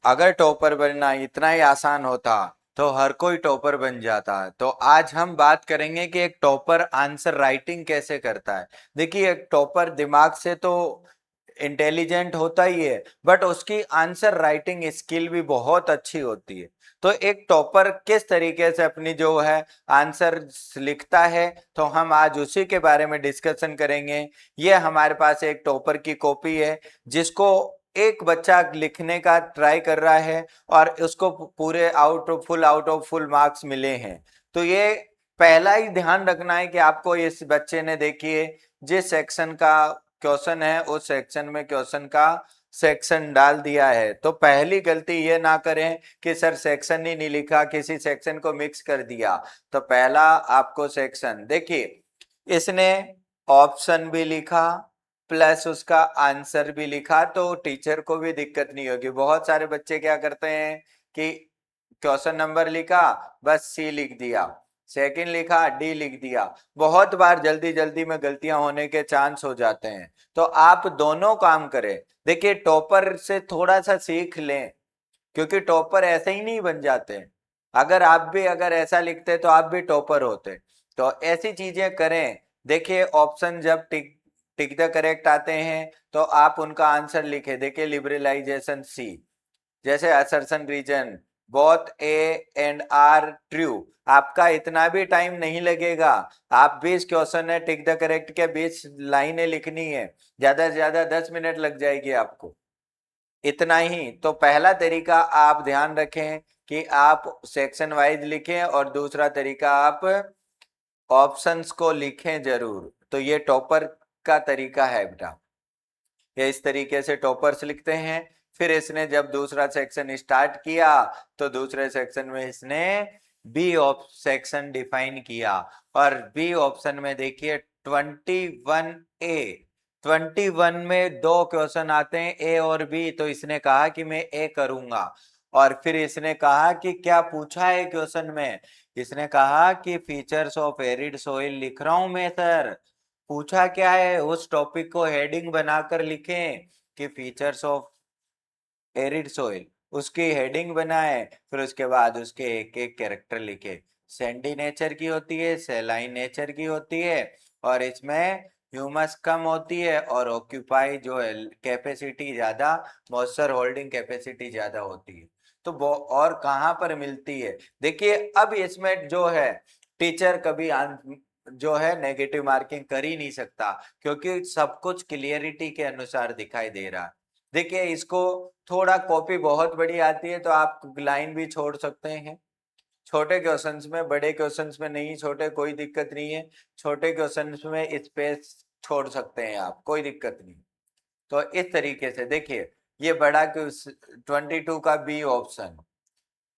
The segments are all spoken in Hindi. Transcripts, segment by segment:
अगर टॉपर बनना इतना ही आसान होता तो हर कोई टॉपर बन जाता। तो आज हम बात करेंगे कि एक टॉपर आंसर राइटिंग कैसे करता है। देखिए, एक टॉपर दिमाग से तो इंटेलिजेंट होता ही है, बट उसकी आंसर राइटिंग स्किल भी बहुत अच्छी होती है। तो एक टॉपर किस तरीके से अपनी जो है आंसर लिखता है, तो हम आज उसी के बारे में डिस्कशन करेंगे। ये हमारे पास एक टॉपर की कॉपी है जिसको एक बच्चा लिखने का ट्राई कर रहा है और उसको पूरे आउट ऑफ फुल मार्क्स मिले हैं। तो ये पहला ही ध्यान रखना है कि आपको इस बच्चे ने, देखिए, जिस सेक्शन का क्वेश्चन है उस सेक्शन में क्वेश्चन का सेक्शन डाल दिया है। तो पहली गलती ये ना करें कि सर सेक्शन ही नहीं लिखा, किसी सेक्शन को मिक्स कर दिया। तो पहला आपको सेक्शन देखिए, इसने ऑप्शन भी लिखा प्लस उसका आंसर भी लिखा, तो टीचर को भी दिक्कत नहीं होगी। बहुत सारे बच्चे क्या करते हैं कि क्वेश्चन नंबर लिखा, बस सी लिख दिया, सेकंड लिखा, डी लिख दिया। बहुत बार जल्दी जल्दी में गलतियां होने के चांस हो जाते हैं। तो आप दोनों काम करें। देखिए, टॉपर से थोड़ा सा सीख लें, क्योंकि टॉपर ऐसे ही नहीं बन जाते। अगर आप भी अगर ऐसा लिखते तो आप भी टॉपर होते। तो ऐसी चीजें करें। देखिए, ऑप्शन जब टिक टिक द करेक्ट आते हैं तो आप उनका आंसर लिखे। देखिए, लिबरलाइजेशन सी, जैसे assertion reason, both A and R true. आपका इतना भी टाइम नहीं लगेगा। आप 20 क्वेश्चन है, टिक द करेक्ट के 20 लाइनें लिखनी है, ज्यादा से ज्यादा 10 मिनट लग जाएगी आपको, इतना ही। तो पहला तरीका आप ध्यान रखें कि आप सेक्शन वाइज लिखें, और दूसरा तरीका आप ऑप्शंस को लिखें जरूर। तो ये टॉपर का तरीका है बेटा, ये इस तरीके से टॉपर्स लिखते हैं। फिर इसने जब दूसरा सेक्शन स्टार्ट किया तो दूसरे सेक्शन में इसने बी ऑप सेक्शन डिफाइन किया, और बी ऑप्शन में देखिए 21A, 21 में दो क्वेश्चन आते हैं ए और बी, तो इसने कहा कि मैं ए करूंगा। और फिर इसने कहा कि क्या पूछा है क्वेश्चन में, इसने कहा कि फीचर्स ऑफ एरिड सोइल लिख रहा हूं मैं सर। पूछा क्या है, उस टॉपिक को हेडिंग बनाकर लिखें कि फीचर्स ऑफ एरिड सोइल, उसकी हेडिंग बनाए। फिर उसके बाद उसके एक एक कैरेक्टर लिखे। सैंडी नेचर की होती है, सेलाइन नेचर की होती है, और इसमें ह्यूमस कम होती है, और ऑक्यूपाई जो है कैपेसिटी ज्यादा, मॉइस्चर होल्डिंग कैपेसिटी ज्यादा होती है। तो वो और कहाँ पर मिलती है, देखिए अब इसमें जो है टीचर कभी जो है नेगेटिव मार्किंग कर ही नहीं सकता, क्योंकि सब कुछ क्लियरिटी के अनुसार दिखाई दे रहा है। देखिए, इसको थोड़ा कॉपी बहुत बड़ी आती है तो आप लाइन भी छोड़ सकते हैं। छोटे क्वेश्चंस में, बड़े क्वेश्चंस में नहीं, छोटे कोई दिक्कत नहीं है। छोटे क्वेश्चंस में स्पेस छोड़ सकते हैं आप, कोई दिक्कत नहीं। तो इस तरीके से देखिए, ये बड़ा 22 का B option,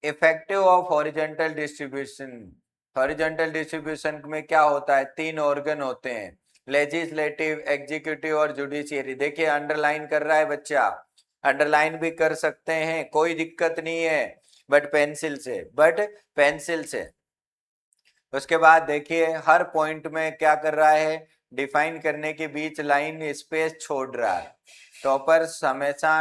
effective of horizontal distribution. Horizontal distribution में क्या होता है, तीन ऑर्गन होते हैं, लेजिस्लेटिव, एग्जीक्यूटिव और जुडिशियरी। देखिए, अंडरलाइन कर रहा है बच्चा, अंडरलाइन भी कर सकते हैं, कोई दिक्कत नहीं है, बट पेंसिल से। उसके बाद देखिए, हर पॉइंट में क्या कर रहा है, डिफाइन करने के बीच लाइन स्पेस छोड़ रहा है। टॉपर्स हमेशा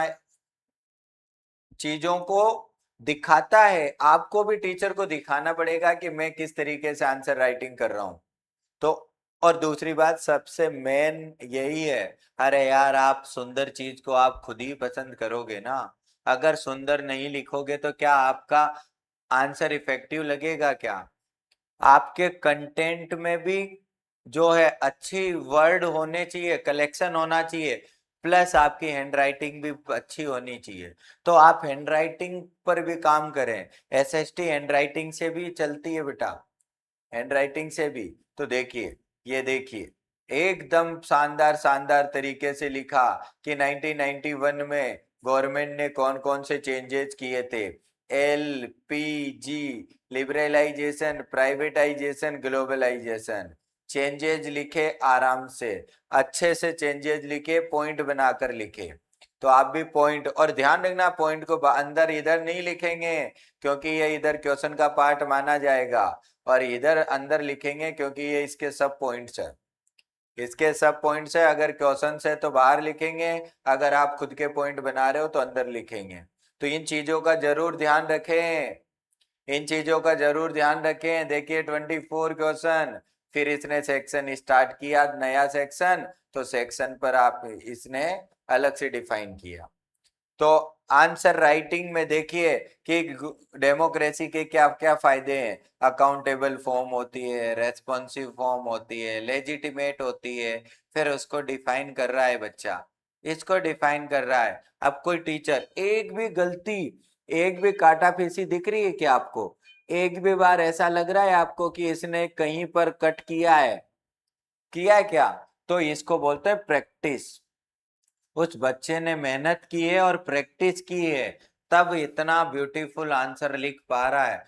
चीजों को दिखाता है, आपको भी टीचर को दिखाना पड़ेगा कि मैं किस तरीके से आंसर राइटिंग कर रहा हूं। तो और दूसरी बात सबसे मेन यही है, अरे यार, आप सुंदर चीज को आप खुद ही पसंद करोगे ना। अगर सुंदर नहीं लिखोगे तो क्या आपका आंसर इफेक्टिव लगेगा क्या। आपके कंटेंट में भी जो है अच्छी वर्ड होने चाहिए, कलेक्शन होना चाहिए, प्लस आपकी हैंडराइटिंग भी अच्छी होनी चाहिए। तो आप हैंडराइटिंग पर भी काम करें। एसएसटी हैंडराइटिंग से भी चलती है बेटा, हैंडराइटिंग से भी। तो देखिए, ये देखिए, एकदम शानदार शानदार तरीके से लिखा कि 1991 में गवर्नमेंट ने कौन कौन से चेंजेस किए थे। LPG, liberalisation, privatisation, globalisation. Changes लिखे आराम से, अच्छे से चेंजेस लिखे, पॉइंट बनाकर लिखे। तो आप भी पॉइंट, और ध्यान रखना पॉइंट को अंदर इधर नहीं लिखेंगे, क्योंकि ये इधर क्वेश्चन का पार्ट माना जाएगा, और इधर अंदर लिखेंगे क्योंकि ये इसके सब पॉइंट्स है, इसके सब पॉइंट्स है। अगर क्वेश्चन है तो बाहर लिखेंगे, अगर आप खुद के पॉइंट बना रहे हो तो अंदर लिखेंगे। तो इन चीजों का जरूर ध्यान रखें, इन चीजों का जरूर ध्यान रखें। देखिए 24 क्वेश्चन, फिर इसने सेक्शन स्टार्ट किया नया सेक्शन, तो सेक्शन पर आप इसने अलग से डिफाइन किया। तो आंसर राइटिंग में देखिए कि डेमोक्रेसी के क्या क्या फायदे हैं। अकाउंटेबल फॉर्म होती है, रेस्पॉन्सिव फॉर्म होती है, लेजिटिमेट होती है। फिर उसको डिफाइन कर रहा है बच्चा, इसको डिफाइन कर रहा है। अब कोई टीचर एक भी गलती, एक भी काटाफीसी दिख रही है क्या आपको? एक भी बार ऐसा लग रहा है आपको कि इसने कहीं पर कट किया है क्या? तो इसको बोलते हैं प्रैक्टिस। उस बच्चे ने मेहनत की है और प्रैक्टिस की है, तब इतना ब्यूटीफुल आंसर लिख पा रहा है।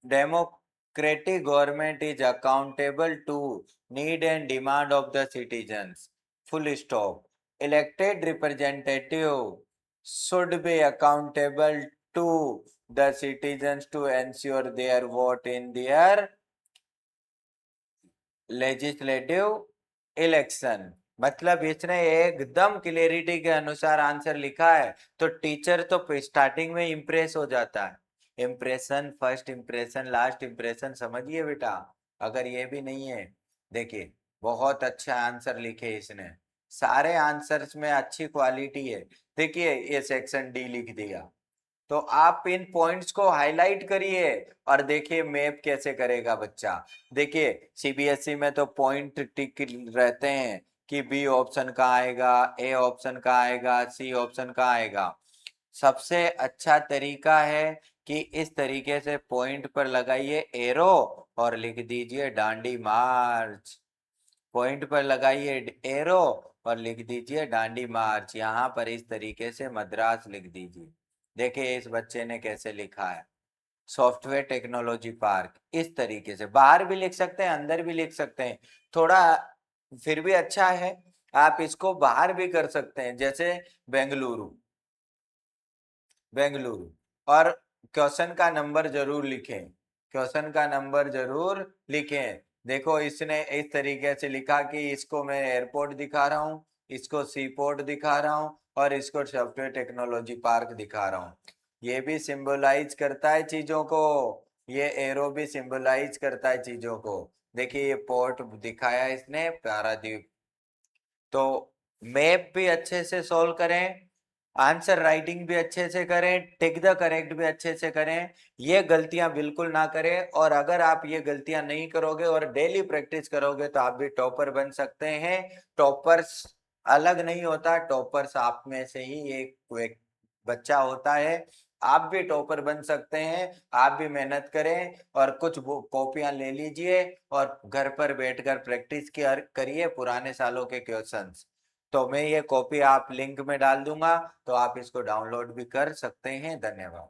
Democratic government is accountable to need and demand of the citizens, full stop. Elected representative should be accountable to the citizens to ensure their vote in their legislative election. मतलब इसने एकदम क्लियरिटी के अनुसार आंसर लिखा है, तो टीचर तो स्टार्टिंग में इंप्रेस हो जाता है। Impression, first impression, last impression, समझिए बेटा। अगर ये भी नहीं है, देखिए बहुत अच्छा आंसर लिखे इसने, सारे आंसर्स में अच्छी क्वालिटी है। देखिए ये सेक्शन डी लिख दिया, तो आप इन पॉइंट्स को हाईलाइट करिए और देखिए मैप कैसे करेगा बच्चा। देखिए सीबीएसई में तो पॉइंट टिक रहते हैं कि बी ऑप्शन का आएगा, ए ऑप्शन का आएगा, सी ऑप्शन का आएगा। सबसे अच्छा तरीका है कि इस तरीके से पॉइंट पर लगाइए एरो और लिख दीजिए डांडी मार्च। पॉइंट पर लगाइए एरो और लिख दीजिए डांडी मार्च। यहाँ पर इस तरीके से मद्रास लिख दीजिए। देखिए इस बच्चे ने कैसे लिखा है, सॉफ्टवेयर टेक्नोलॉजी पार्क। इस तरीके से बाहर भी लिख सकते हैं, अंदर भी लिख सकते हैं, थोड़ा फिर भी अच्छा है। आप इसको बाहर भी कर सकते हैं, जैसे बेंगलुरु, बेंगलुरु। और क्वेश्चन का नंबर जरूर लिखें, क्वेश्चन का नंबर जरूर लिखें। देखो इसने इस तरीके से लिखा कि इसको मैं एयरपोर्ट दिखा रहा हूँ, इसको सी पोर्ट दिखा रहा हूँ, और इसको सॉफ्टवेयर टेक्नोलॉजी पार्क दिखा रहा हूँ। ये भी सिंबलाइज करता है चीजों को, ये एरो भी सिंबलाइज करता है चीजों को। देखिए ये पोर्ट दिखाया इसने, पारादीप। तो मैप भी अच्छे से सॉल्व करें, आंसर राइटिंग भी अच्छे से करें, टिक द करेक्ट भी अच्छे से करें। ये गलतियां बिल्कुल ना करें, और अगर आप ये गलतियां नहीं करोगे और डेली प्रैक्टिस करोगे तो आप भी टॉपर बन सकते हैं। टॉपर्स अलग नहीं होता, टॉपर्स आप में से ही एक बच्चा होता है। आप भी टॉपर बन सकते हैं, आप भी मेहनत करें और कुछ कॉपियां ले लीजिए और घर पर बैठकर प्रैक्टिस करिए पुराने सालों के क्वेश्चंस। तो मैं ये कॉपी आप लिंक में डाल दूंगा, तो आप इसको डाउनलोड भी कर सकते हैं। धन्यवाद।